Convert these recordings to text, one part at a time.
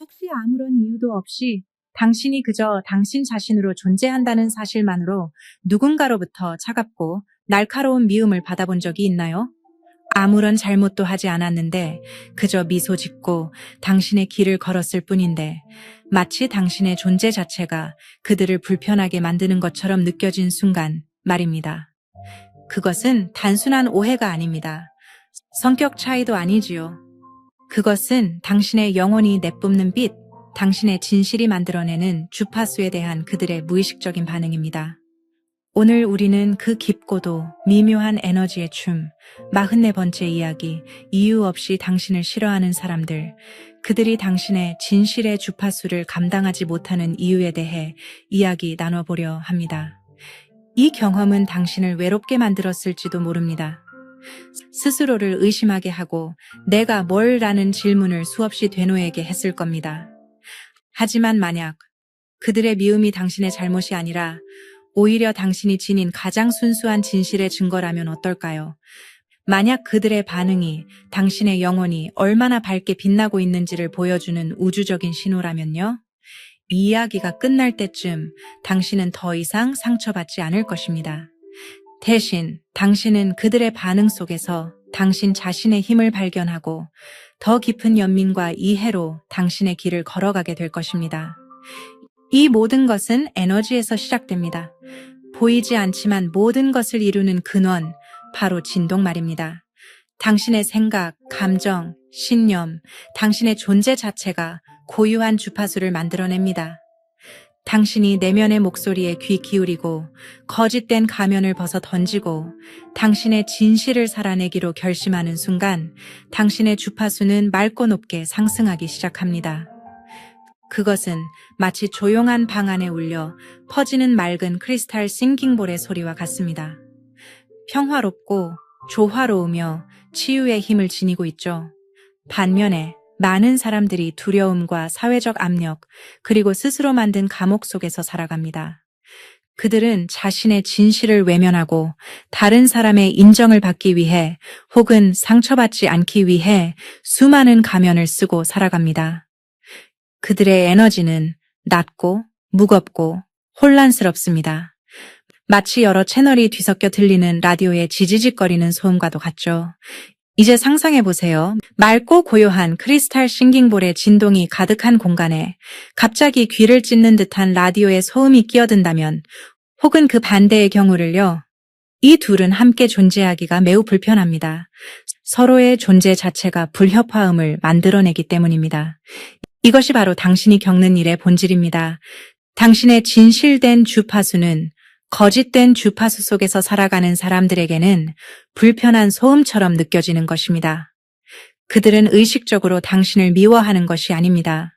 혹시 아무런 이유도 없이 당신이 그저 당신 자신으로 존재한다는 사실만으로 누군가로부터 차갑고 날카로운 미움을 받아본 적이 있나요? 아무런 잘못도 하지 않았는데 그저 미소 짓고 당신의 길을 걸었을 뿐인데 마치 당신의 존재 자체가 그들을 불편하게 만드는 것처럼 느껴진 순간 말입니다. 그것은 단순한 오해가 아닙니다. 성격 차이도 아니지요. 그것은 당신의 영혼이 내뿜는 빛, 당신의 진실이 만들어내는 주파수에 대한 그들의 무의식적인 반응입니다. 오늘 우리는 그 깊고도 미묘한 에너지의 춤, 44번째 이야기, 이유 없이 당신을 싫어하는 사람들, 그들이 당신의 진실의 주파수를 감당하지 못하는 이유에 대해 이야기 나눠보려 합니다. 이 경험은 당신을 외롭게 만들었을지도 모릅니다. 스스로를 의심하게 하고 내가 뭘 라는 질문을 수없이 되뇌게 했을 겁니다. 하지만 만약 그들의 미움이 당신의 잘못이 아니라 오히려 당신이 지닌 가장 순수한 진실의 증거라면 어떨까요? 만약 그들의 반응이 당신의 영혼이 얼마나 밝게 빛나고 있는지를 보여주는 우주적인 신호라면요? 이 이야기가 끝날 때쯤 당신은 더 이상 상처받지 않을 것입니다. 대신 당신은 그들의 반응 속에서 당신 자신의 힘을 발견하고 더 깊은 연민과 이해로 당신의 길을 걸어가게 될 것입니다. 이 모든 것은 에너지에서 시작됩니다. 보이지 않지만 모든 것을 이루는 근원, 바로 진동 말입니다. 당신의 생각, 감정, 신념, 당신의 존재 자체가 고유한 주파수를 만들어냅니다. 당신이 내면의 목소리에 귀 기울이고 거짓된 가면을 벗어 던지고 당신의 진실을 살아내기로 결심하는 순간 당신의 주파수는 맑고 높게 상승하기 시작합니다. 그것은 마치 조용한 방 안에 울려 퍼지는 맑은 크리스탈 싱킹볼의 소리와 같습니다. 평화롭고 조화로우며 치유의 힘을 지니고 있죠. 반면에 많은 사람들이 두려움과 사회적 압력, 그리고 스스로 만든 감옥 속에서 살아갑니다. 그들은 자신의 진실을 외면하고 다른 사람의 인정을 받기 위해 혹은 상처받지 않기 위해 수많은 가면을 쓰고 살아갑니다. 그들의 에너지는 낮고 무겁고 혼란스럽습니다. 마치 여러 채널이 뒤섞여 들리는 라디오의 지지직거리는 소음과도 같죠. 이제 상상해보세요. 맑고 고요한 크리스탈 싱깅볼의 진동이 가득한 공간에 갑자기 귀를 찢는 듯한 라디오의 소음이 끼어든다면, 혹은 그 반대의 경우를요. 이 둘은 함께 존재하기가 매우 불편합니다. 서로의 존재 자체가 불협화음을 만들어내기 때문입니다. 이것이 바로 당신이 겪는 일의 본질입니다. 당신의 진실된 주파수는 거짓된 주파수 속에서 살아가는 사람들에게는 불편한 소음처럼 느껴지는 것입니다. 그들은 의식적으로 당신을 미워하는 것이 아닙니다.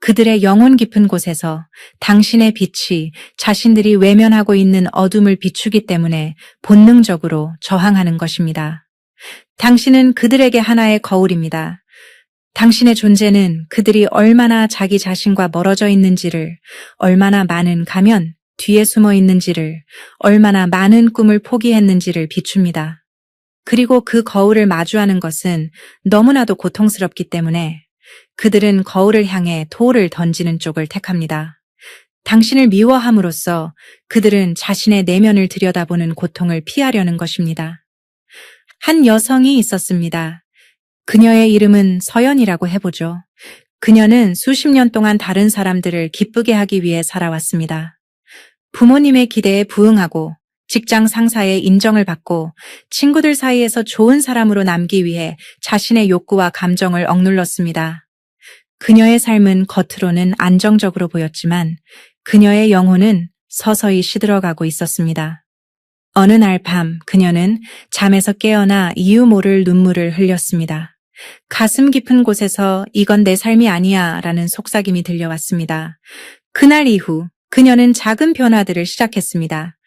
그들의 영혼 깊은 곳에서 당신의 빛이 자신들이 외면하고 있는 어둠을 비추기 때문에 본능적으로 저항하는 것입니다. 당신은 그들에게 하나의 거울입니다. 당신의 존재는 그들이 얼마나 자기 자신과 멀어져 있는지를, 얼마나 많은 가면, 뒤에 숨어 있는지를, 얼마나 많은 꿈을 포기했는지를 비춥니다. 그리고 그 거울을 마주하는 것은 너무나도 고통스럽기 때문에 그들은 거울을 향해 돌을 던지는 쪽을 택합니다. 당신을 미워함으로써 그들은 자신의 내면을 들여다보는 고통을 피하려는 것입니다. 한 여성이 있었습니다. 그녀의 이름은 서연이라고 해보죠. 그녀는 수십 년 동안 다른 사람들을 기쁘게 하기 위해 살아왔습니다. 부모님의 기대에 부응하고 직장 상사의 인정을 받고 친구들 사이에서 좋은 사람으로 남기 위해 자신의 욕구와 감정을 억눌렀습니다. 그녀의 삶은 겉으로는 안정적으로 보였지만 그녀의 영혼은 서서히 시들어가고 있었습니다. 어느 날 밤 그녀는 잠에서 깨어나 이유 모를 눈물을 흘렸습니다. 가슴 깊은 곳에서 이건 내 삶이 아니야 라는 속삭임이 들려왔습니다. 그날 이후 그녀는 작은 변화들을 시작했습니다.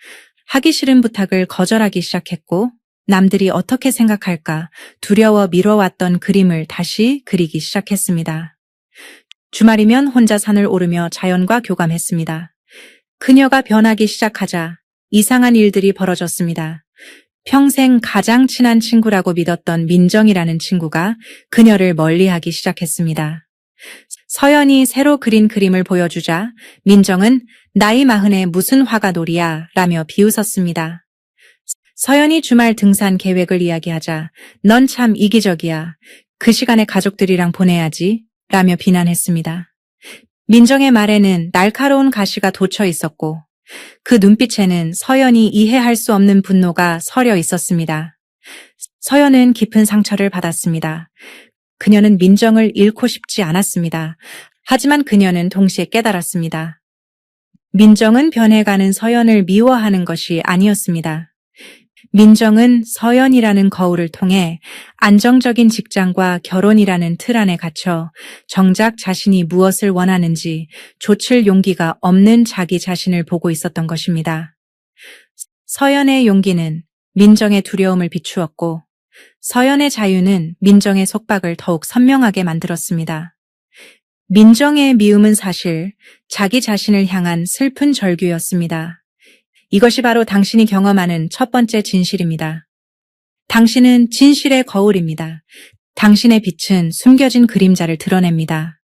하기 싫은 부탁을 거절하기 시작했고 남들이 어떻게 생각할까 두려워 미뤄왔던 그림을 다시 그리기 시작했습니다. 주말이면 혼자 산을 오르며 자연과 교감했습니다. 그녀가 변하기 시작하자 이상한 일들이 벌어졌습니다. 평생 가장 친한 친구라고 믿었던 민정이라는 친구가 그녀를 멀리하기 시작했습니다. 서연이 새로 그린 그림을 보여주자 민정은 나이 40에 무슨 화가 놀이야 라며 비웃었습니다. 서연이 주말 등산 계획을 이야기하자 넌 참 이기적이야. 그 시간에 가족들이랑 보내야지 라며 비난했습니다. 민정의 말에는 날카로운 가시가 돋쳐 있었고 그 눈빛에는 서연이 이해할 수 없는 분노가 서려 있었습니다. 서연은 깊은 상처를 받았습니다. 그녀는 민정을 잃고 싶지 않았습니다. 하지만 그녀는 동시에 깨달았습니다. 민정은 변해가는 서연을 미워하는 것이 아니었습니다. 민정은 서연이라는 거울을 통해 안정적인 직장과 결혼이라는 틀 안에 갇혀 정작 자신이 무엇을 원하는지 조칠 용기가 없는 자기 자신을 보고 있었던 것입니다. 서연의 용기는 민정의 두려움을 비추었고 서연의 자유는 민정의 속박을 더욱 선명하게 만들었습니다. 민정의 미움은 사실 자기 자신을 향한 슬픈 절규였습니다. 이것이 바로 당신이 경험하는 첫 번째 진실입니다. 당신은 진실의 거울입니다. 당신의 빛은 숨겨진 그림자를 드러냅니다.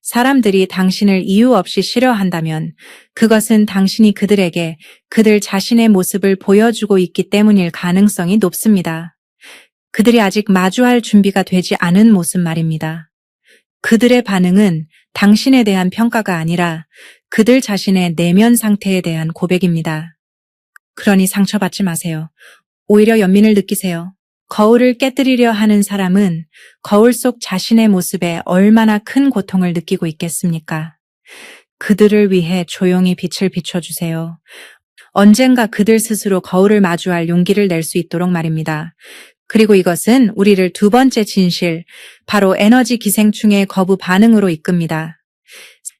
사람들이 당신을 이유 없이 싫어한다면 그것은 당신이 그들에게 그들 자신의 모습을 보여주고 있기 때문일 가능성이 높습니다. 그들이 아직 마주할 준비가 되지 않은 모습 말입니다. 그들의 반응은 당신에 대한 평가가 아니라 그들 자신의 내면 상태에 대한 고백입니다. 그러니 상처받지 마세요. 오히려 연민을 느끼세요. 거울을 깨뜨리려 하는 사람은 거울 속 자신의 모습에 얼마나 큰 고통을 느끼고 있겠습니까? 그들을 위해 조용히 빛을 비춰주세요. 언젠가 그들 스스로 거울을 마주할 용기를 낼 수 있도록 말입니다. 그리고 이것은 우리를 두 번째 진실, 바로 에너지 기생충의 거부 반응으로 이끕니다.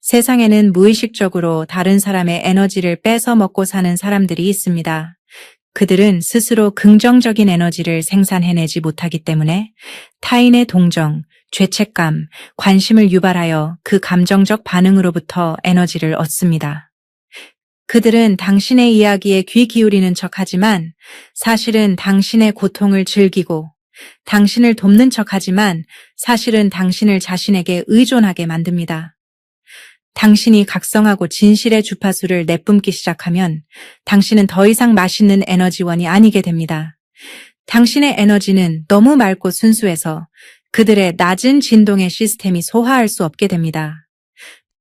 세상에는 무의식적으로 다른 사람의 에너지를 뺏어 먹고 사는 사람들이 있습니다. 그들은 스스로 긍정적인 에너지를 생산해내지 못하기 때문에 타인의 동정, 죄책감, 관심을 유발하여 그 감정적 반응으로부터 에너지를 얻습니다. 그들은 당신의 이야기에 귀 기울이는 척하지만 사실은 당신의 고통을 즐기고 당신을 돕는 척하지만 사실은 당신을 자신에게 의존하게 만듭니다. 당신이 각성하고 진실의 주파수를 내뿜기 시작하면 당신은 더 이상 맛있는 에너지원이 아니게 됩니다. 당신의 에너지는 너무 맑고 순수해서 그들의 낮은 진동의 시스템이 소화할 수 없게 됩니다.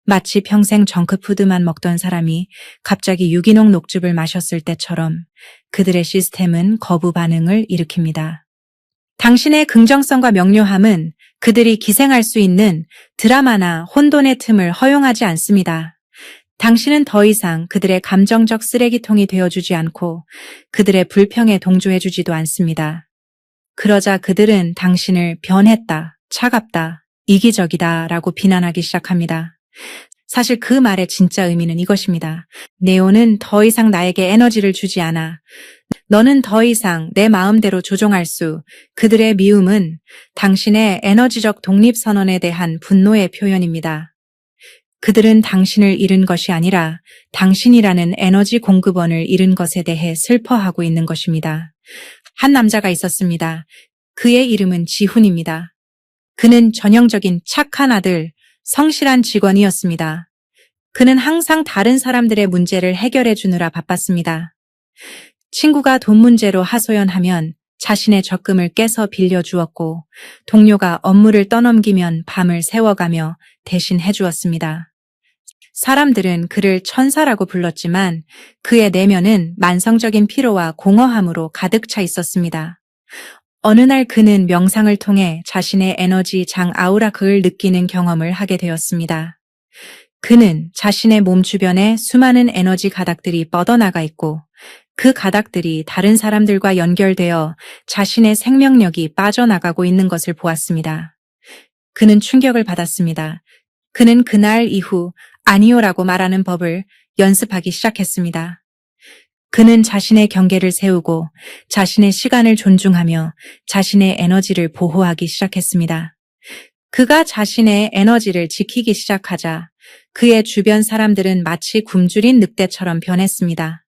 마치 평생 정크푸드만 먹던 사람이 갑자기 유기농 녹즙을 마셨을 때처럼 그들의 시스템은 거부 반응을 일으킵니다. 당신의 긍정성과 명료함은 그들이 기생할 수 있는 드라마나 혼돈의 틈을 허용하지 않습니다. 당신은 더 이상 그들의 감정적 쓰레기통이 되어주지 않고 그들의 불평에 동조해주지도 않습니다. 그러자 그들은 당신을 변했다, 차갑다, 이기적이다 라고 비난하기 시작합니다. 사실 그 말의 진짜 의미는 이것입니다. 네오는 더 이상 나에게 에너지를 주지 않아. 너는 더 이상 내 마음대로 조종할 수. 그들의 미움은 당신의 에너지적 독립선언에 대한 분노의 표현입니다. 그들은 당신을 잃은 것이 아니라 당신이라는 에너지 공급원을 잃은 것에 대해 슬퍼하고 있는 것입니다. 한 남자가 있었습니다. 그의 이름은 지훈입니다. 그는 전형적인 착한 아들, 성실한 직원이었습니다. 그는 항상 다른 사람들의 문제를 해결해 주느라 바빴습니다. 친구가 돈 문제로 하소연하면 자신의 적금을 깨서 빌려주었고 동료가 업무를 떠넘기면 밤을 새워가며 대신 해주었습니다. 사람들은 그를 천사라고 불렀지만 그의 내면은 만성적인 피로와 공허함으로 가득 차 있었습니다. 어느 날 그는 명상을 통해 자신의 에너지 장 아우라크를 느끼는 경험을 하게 되었습니다. 그는 자신의 몸 주변에 수많은 에너지 가닥들이 뻗어나가 있고 그 가닥들이 다른 사람들과 연결되어 자신의 생명력이 빠져나가고 있는 것을 보았습니다. 그는 충격을 받았습니다. 그는 그날 이후 아니오라고 말하는 법을 연습하기 시작했습니다. 그는 자신의 경계를 세우고 자신의 시간을 존중하며 자신의 에너지를 보호하기 시작했습니다. 그가 자신의 에너지를 지키기 시작하자 그의 주변 사람들은 마치 굶주린 늑대처럼 변했습니다.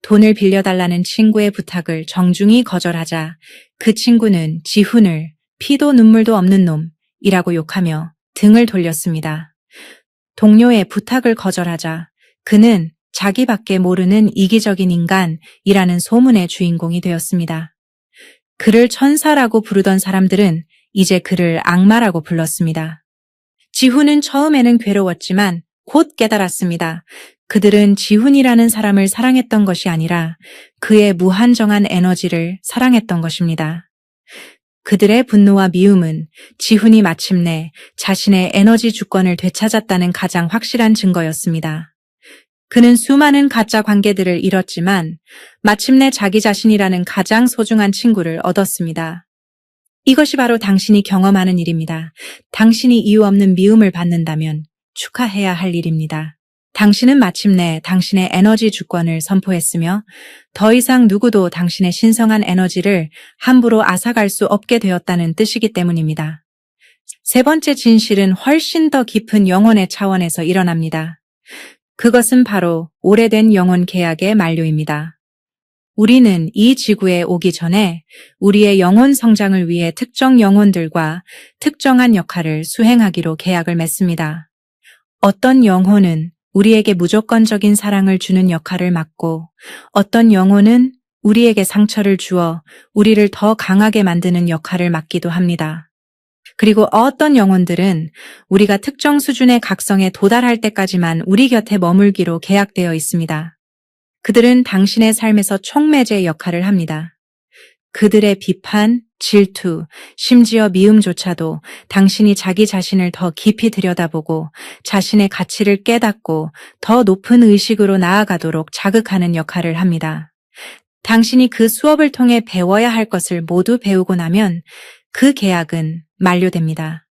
돈을 빌려달라는 친구의 부탁을 정중히 거절하자 그 친구는 지훈을 피도 눈물도 없는 놈이라고 욕하며 등을 돌렸습니다. 동료의 부탁을 거절하자 그는 자기밖에 모르는 이기적인 인간이라는 소문의 주인공이 되었습니다. 그를 천사라고 부르던 사람들은 이제 그를 악마라고 불렀습니다. 지훈은 처음에는 괴로웠지만 곧 깨달았습니다. 그들은 지훈이라는 사람을 사랑했던 것이 아니라 그의 무한정한 에너지를 사랑했던 것입니다. 그들의 분노와 미움은 지훈이 마침내 자신의 에너지 주권을 되찾았다는 가장 확실한 증거였습니다. 그는 수많은 가짜 관계들을 잃었지만 마침내 자기 자신이라는 가장 소중한 친구를 얻었습니다. 이것이 바로 당신이 경험하는 일입니다. 당신이 이유 없는 미움을 받는다면 축하해야 할 일입니다. 당신은 마침내 당신의 에너지 주권을 선포했으며 더 이상 누구도 당신의 신성한 에너지를 함부로 앗아갈 수 없게 되었다는 뜻이기 때문입니다. 세 번째 진실은 훨씬 더 깊은 영혼의 차원에서 일어납니다. 그것은 바로 오래된 영혼 계약의 만료입니다. 우리는 이 지구에 오기 전에 우리의 영혼 성장을 위해 특정 영혼들과 특정한 역할을 수행하기로 계약을 맺습니다. 어떤 영혼은 우리에게 무조건적인 사랑을 주는 역할을 맡고 어떤 영혼은 우리에게 상처를 주어 우리를 더 강하게 만드는 역할을 맡기도 합니다. 그리고 어떤 영혼들은 우리가 특정 수준의 각성에 도달할 때까지만 우리 곁에 머물기로 계약되어 있습니다. 그들은 당신의 삶에서 촉매제 역할을 합니다. 그들의 비판, 질투, 심지어 미움조차도 당신이 자기 자신을 더 깊이 들여다보고 자신의 가치를 깨닫고 더 높은 의식으로 나아가도록 자극하는 역할을 합니다. 당신이 그 수업을 통해 배워야 할 것을 모두 배우고 나면 그 계약은 만료됩니다.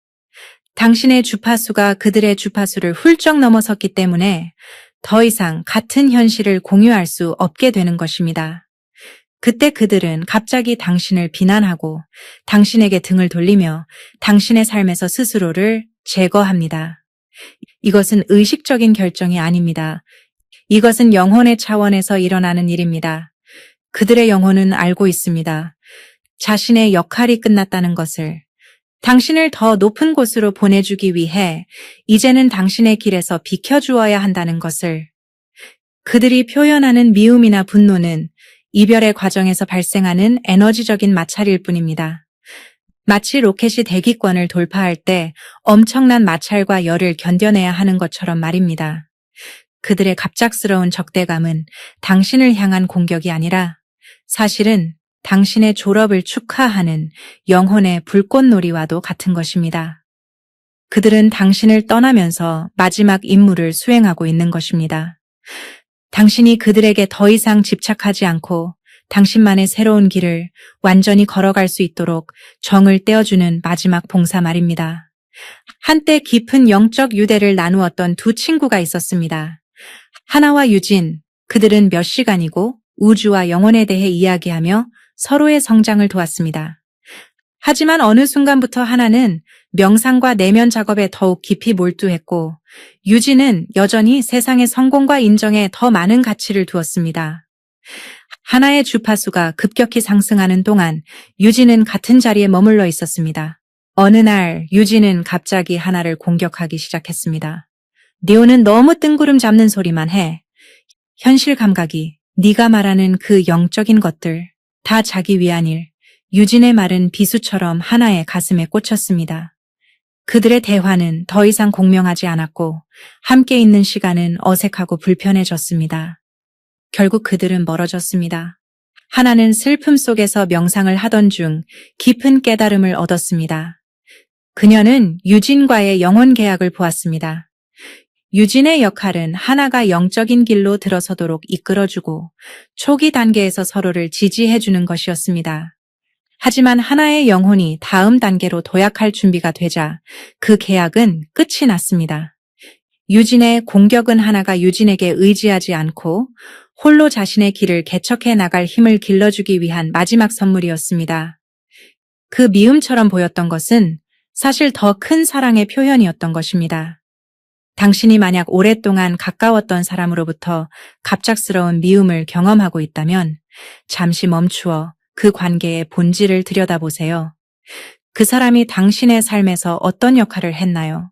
당신의 주파수가 그들의 주파수를 훌쩍 넘어섰기 때문에 더 이상 같은 현실을 공유할 수 없게 되는 것입니다. 그때 그들은 갑자기 당신을 비난하고 당신에게 등을 돌리며 당신의 삶에서 스스로를 제거합니다. 이것은 의식적인 결정이 아닙니다. 이것은 영혼의 차원에서 일어나는 일입니다. 그들의 영혼은 알고 있습니다. 자신의 역할이 끝났다는 것을. 당신을 더 높은 곳으로 보내주기 위해 이제는 당신의 길에서 비켜주어야 한다는 것을. 그들이 표현하는 미움이나 분노는 이별의 과정에서 발생하는 에너지적인 마찰일 뿐입니다. 마치 로켓이 대기권을 돌파할 때 엄청난 마찰과 열을 견뎌내야 하는 것처럼 말입니다. 그들의 갑작스러운 적대감은 당신을 향한 공격이 아니라 사실은 당신의 졸업을 축하하는 영혼의 불꽃놀이와도 같은 것입니다. 그들은 당신을 떠나면서 마지막 임무를 수행하고 있는 것입니다. 당신이 그들에게 더 이상 집착하지 않고 당신만의 새로운 길을 완전히 걸어갈 수 있도록 정을 떼어주는 마지막 봉사 말입니다. 한때 깊은 영적 유대를 나누었던 두 친구가 있었습니다. 하나와 유진, 그들은 몇 시간이고 우주와 영혼에 대해 이야기하며 서로의 성장을 도왔습니다. 하지만 어느 순간부터 하나는 명상과 내면 작업에 더욱 깊이 몰두했고 유진은 여전히 세상의 성공과 인정에 더 많은 가치를 두었습니다. 하나의 주파수가 급격히 상승하는 동안 유진은 같은 자리에 머물러 있었습니다. 어느 날 유진은 갑자기 하나를 공격하기 시작했습니다. 네오는 너무 뜬구름 잡는 소리만 해. 현실 감각이, 네가 말하는 그 영적인 것들, 다 자기 위한 일. 유진의 말은 비수처럼 하나의 가슴에 꽂혔습니다. 그들의 대화는 더 이상 공명하지 않았고 함께 있는 시간은 어색하고 불편해졌습니다. 결국 그들은 멀어졌습니다. 하나는 슬픔 속에서 명상을 하던 중 깊은 깨달음을 얻었습니다. 그녀는 유진과의 영혼 계약을 보았습니다. 유진의 역할은 하나가 영적인 길로 들어서도록 이끌어주고 초기 단계에서 서로를 지지해주는 것이었습니다. 하지만 하나의 영혼이 다음 단계로 도약할 준비가 되자 그 계약은 끝이 났습니다. 유진의 공격은 하나가 유진에게 의지하지 않고 홀로 자신의 길을 개척해 나갈 힘을 길러주기 위한 마지막 선물이었습니다. 그 미움처럼 보였던 것은 사실 더 큰 사랑의 표현이었던 것입니다. 당신이 만약 오랫동안 가까웠던 사람으로부터 갑작스러운 미움을 경험하고 있다면 잠시 멈추어 그 관계의 본질을 들여다보세요. 그 사람이 당신의 삶에서 어떤 역할을 했나요?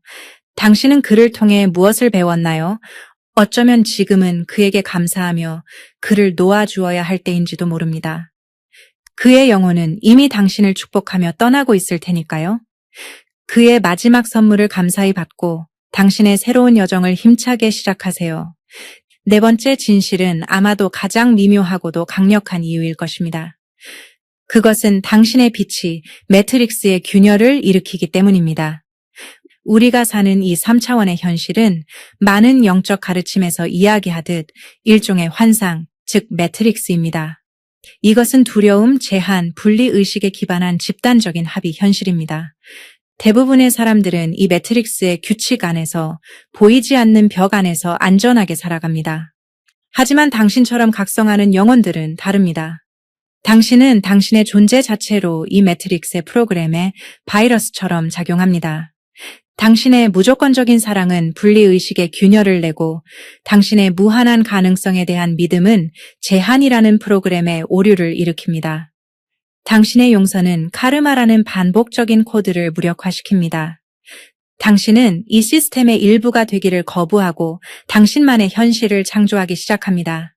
당신은 그를 통해 무엇을 배웠나요? 어쩌면 지금은 그에게 감사하며 그를 놓아주어야 할 때인지도 모릅니다. 그의 영혼은 이미 당신을 축복하며 떠나고 있을 테니까요. 그의 마지막 선물을 감사히 받고 당신의 새로운 여정을 힘차게 시작하세요. 네 번째 진실은 아마도 가장 미묘하고도 강력한 이유일 것입니다. 그것은 당신의 빛이 매트릭스의 균열을 일으키기 때문입니다. 우리가 사는 이 3차원의 현실은 많은 영적 가르침에서 이야기하듯 일종의 환상, 즉 매트릭스입니다. 이것은 두려움, 제한, 분리의식에 기반한 집단적인 합의 현실입니다. 대부분의 사람들은 이 매트릭스의 규칙 안에서 보이지 않는 벽 안에서 안전하게 살아갑니다. 하지만 당신처럼 각성하는 영혼들은 다릅니다. 당신은 당신의 존재 자체로 이 매트릭스의 프로그램에 바이러스처럼 작용합니다. 당신의 무조건적인 사랑은 분리의식의 균열을 내고 당신의 무한한 가능성에 대한 믿음은 제한이라는 프로그램의 오류를 일으킵니다. 당신의 용서는 카르마라는 반복적인 코드를 무력화시킵니다. 당신은 이 시스템의 일부가 되기를 거부하고 당신만의 현실을 창조하기 시작합니다.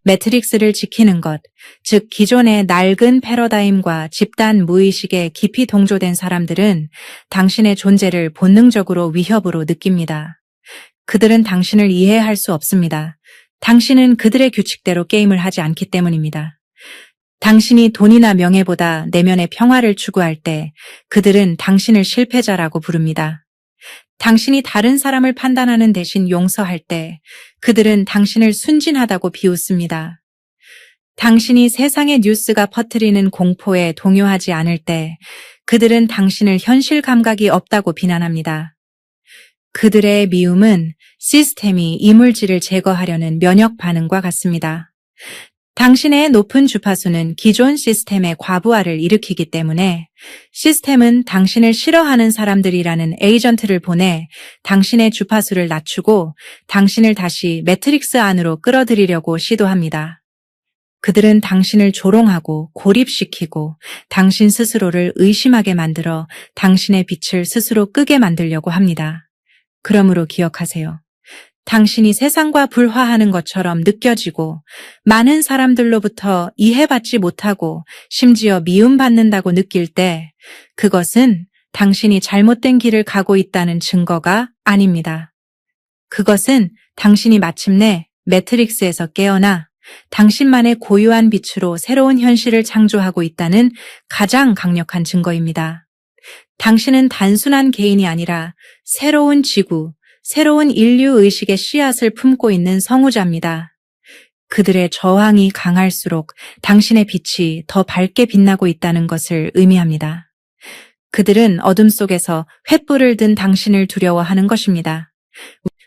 매트릭스를 지키는 것, 즉 기존의 낡은 패러다임과 집단 무의식에 깊이 동조된 사람들은 당신의 존재를 본능적으로 위협으로 느낍니다. 그들은 당신을 이해할 수 없습니다. 당신은 그들의 규칙대로 게임을 하지 않기 때문입니다. 당신이 돈이나 명예보다 내면의 평화를 추구할 때 그들은 당신을 실패자라고 부릅니다. 당신이 다른 사람을 판단하는 대신 용서할 때 그들은 당신을 순진하다고 비웃습니다. 당신이 세상의 뉴스가 퍼뜨리는 공포에 동요하지 않을 때 그들은 당신을 현실 감각이 없다고 비난합니다. 그들의 미움은 시스템이 이물질을 제거하려는 면역 반응과 같습니다. 당신의 높은 주파수는 기존 시스템의 과부하를 일으키기 때문에 시스템은 당신을 싫어하는 사람들이라는 에이전트를 보내 당신의 주파수를 낮추고 당신을 다시 매트릭스 안으로 끌어들이려고 시도합니다. 그들은 당신을 조롱하고 고립시키고 당신 스스로를 의심하게 만들어 당신의 빛을 스스로 끄게 만들려고 합니다. 그러므로 기억하세요. 당신이 세상과 불화하는 것처럼 느껴지고 많은 사람들로부터 이해받지 못하고 심지어 미움받는다고 느낄 때 그것은 당신이 잘못된 길을 가고 있다는 증거가 아닙니다. 그것은 당신이 마침내 매트릭스에서 깨어나 당신만의 고유한 빛으로 새로운 현실을 창조하고 있다는 가장 강력한 증거입니다. 당신은 단순한 개인이 아니라 새로운 지구, 새로운 인류 의식의 씨앗을 품고 있는 성우자입니다. 그들의 저항이 강할수록 당신의 빛이 더 밝게 빛나고 있다는 것을 의미합니다. 그들은 어둠 속에서 횃불을 든 당신을 두려워하는 것입니다.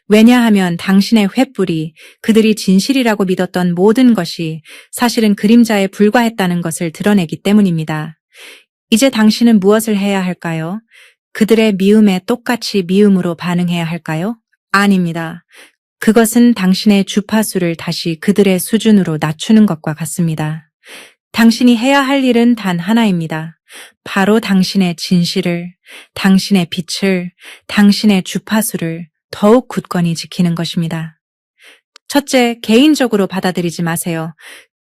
왜냐하면 당신의 횃불이 그들이 진실이라고 믿었던 모든 것이 사실은 그림자에 불과했다는 것을 드러내기 때문입니다. 이제 당신은 무엇을 해야 할까요? 그들의 미움에 똑같이 미움으로 반응해야 할까요? 아닙니다. 그것은 당신의 주파수를 다시 그들의 수준으로 낮추는 것과 같습니다. 당신이 해야 할 일은 단 하나입니다. 바로 당신의 진실을, 당신의 빛을, 당신의 주파수를 더욱 굳건히 지키는 것입니다. 첫째, 개인적으로 받아들이지 마세요.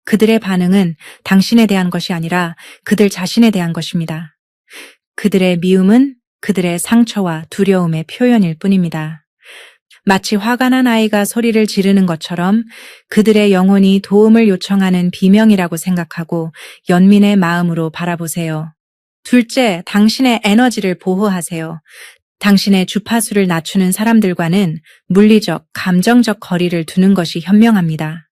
그들의 반응은 당신에 대한 것이 아니라 그들 자신에 대한 것입니다. 그들의 미움은 그들의 상처와 두려움의 표현일 뿐입니다. 마치 화가 난 아이가 소리를 지르는 것처럼 그들의 영혼이 도움을 요청하는 비명이라고 생각하고 연민의 마음으로 바라보세요. 둘째, 당신의 에너지를 보호하세요. 당신의 주파수를 낮추는 사람들과는 물리적, 감정적 거리를 두는 것이 현명합니다.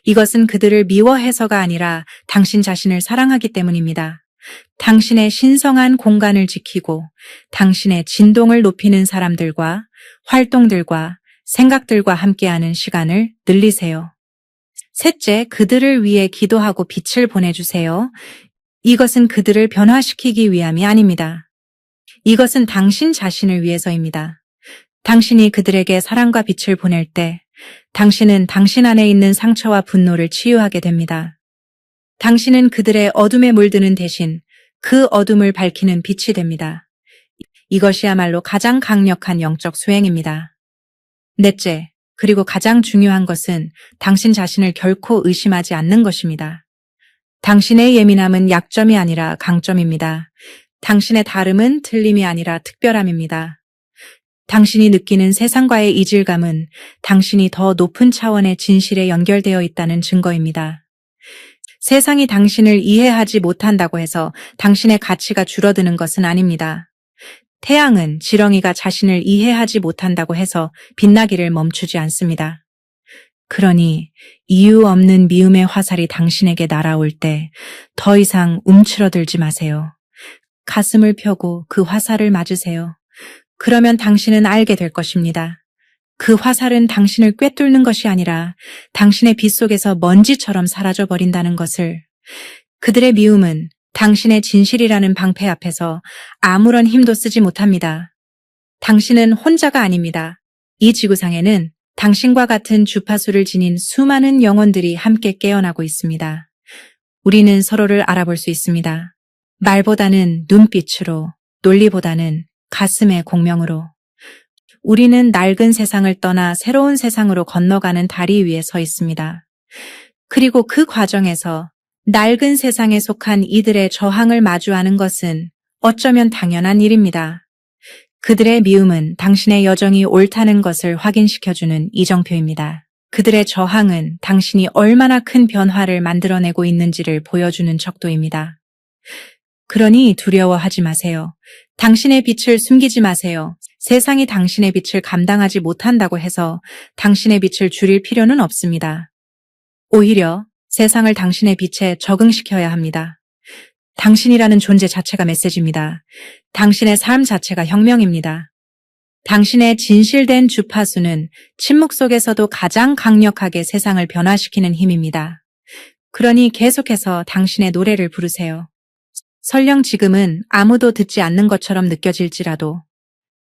이것은 그들을 미워해서가 아니라 당신 자신을 사랑하기 때문입니다. 당신의 신성한 공간을 지키고 당신의 진동을 높이는 사람들과 활동들과 생각들과 함께하는 시간을 늘리세요. 셋째, 그들을 위해 기도하고 빛을 보내주세요. 이것은 그들을 변화시키기 위함이 아닙니다. 이것은 당신 자신을 위해서입니다. 당신이 그들에게 사랑과 빛을 보낼 때 당신은 당신 안에 있는 상처와 분노를 치유하게 됩니다. 당신은 그들의 어둠에 물드는 대신 그 어둠을 밝히는 빛이 됩니다. 이것이야말로 가장 강력한 영적 수행입니다. 넷째, 그리고 가장 중요한 것은 당신 자신을 결코 의심하지 않는 것입니다. 당신의 예민함은 약점이 아니라 강점입니다. 당신의 다름은 틀림이 아니라 특별함입니다. 당신이 느끼는 세상과의 이질감은 당신이 더 높은 차원의 진실에 연결되어 있다는 증거입니다. 세상이 당신을 이해하지 못한다고 해서 당신의 가치가 줄어드는 것은 아닙니다. 태양은 지렁이가 자신을 이해하지 못한다고 해서 빛나기를 멈추지 않습니다. 그러니 이유 없는 미움의 화살이 당신에게 날아올 때 더 이상 움츠러들지 마세요. 가슴을 펴고 그 화살을 맞으세요. 그러면 당신은 알게 될 것입니다. 그 화살은 당신을 꿰뚫는 것이 아니라 당신의 빛 속에서 먼지처럼 사라져버린다는 것을. 그들의 미움은 당신의 진실이라는 방패 앞에서 아무런 힘도 쓰지 못합니다. 당신은 혼자가 아닙니다. 이 지구상에는 당신과 같은 주파수를 지닌 수많은 영혼들이 함께 깨어나고 있습니다. 우리는 서로를 알아볼 수 있습니다. 말보다는 눈빛으로, 논리보다는 가슴의 공명으로. 우리는 낡은 세상을 떠나 새로운 세상으로 건너가는 다리 위에 서 있습니다. 그리고 그 과정에서 낡은 세상에 속한 이들의 저항을 마주하는 것은 어쩌면 당연한 일입니다. 그들의 미움은 당신의 여정이 옳다는 것을 확인시켜주는 이정표입니다. 그들의 저항은 당신이 얼마나 큰 변화를 만들어내고 있는지를 보여주는 척도입니다. 그러니 두려워하지 마세요. 당신의 빛을 숨기지 마세요. 세상이 당신의 빛을 감당하지 못한다고 해서 당신의 빛을 줄일 필요는 없습니다. 오히려 세상을 당신의 빛에 적응시켜야 합니다. 당신이라는 존재 자체가 메시지입니다. 당신의 삶 자체가 혁명입니다. 당신의 진실된 주파수는 침묵 속에서도 가장 강력하게 세상을 변화시키는 힘입니다. 그러니 계속해서 당신의 노래를 부르세요. 설령 지금은 아무도 듣지 않는 것처럼 느껴질지라도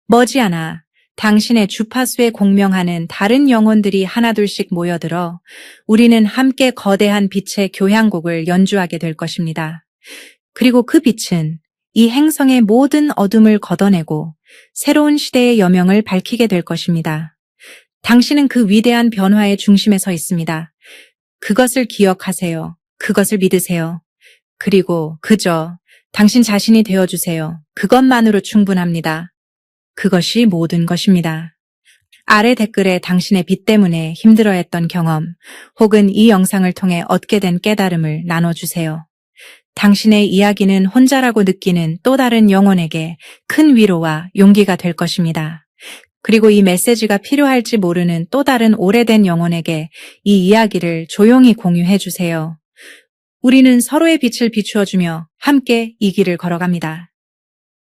머지않아 당신의 주파수에 공명하는 다른 영혼들이 하나둘씩 모여들어 우리는 함께 거대한 빛의 교향곡을 연주하게 될 것입니다. 그리고 그 빛은 이 행성의 모든 어둠을 걷어내고 새로운 시대의 여명을 밝히게 될 것입니다. 당신은 그 위대한 변화의 중심에 서 있습니다. 그것을 기억하세요. 그것을 믿으세요. 그리고 그저 당신 자신이 되어주세요. 그것만으로 충분합니다. 그것이 모든 것입니다. 아래 댓글에 당신의 빛 때문에 힘들어했던 경험 혹은 이 영상을 통해 얻게 된 깨달음을 나눠주세요. 당신의 이야기는 혼자라고 느끼는 또 다른 영혼에게 큰 위로와 용기가 될 것입니다. 그리고 이 메시지가 필요할지 모르는 또 다른 오래된 영혼에게 이 이야기를 조용히 공유해 주세요. 우리는 서로의 빛을 비추어주며 함께 이 길을 걸어갑니다.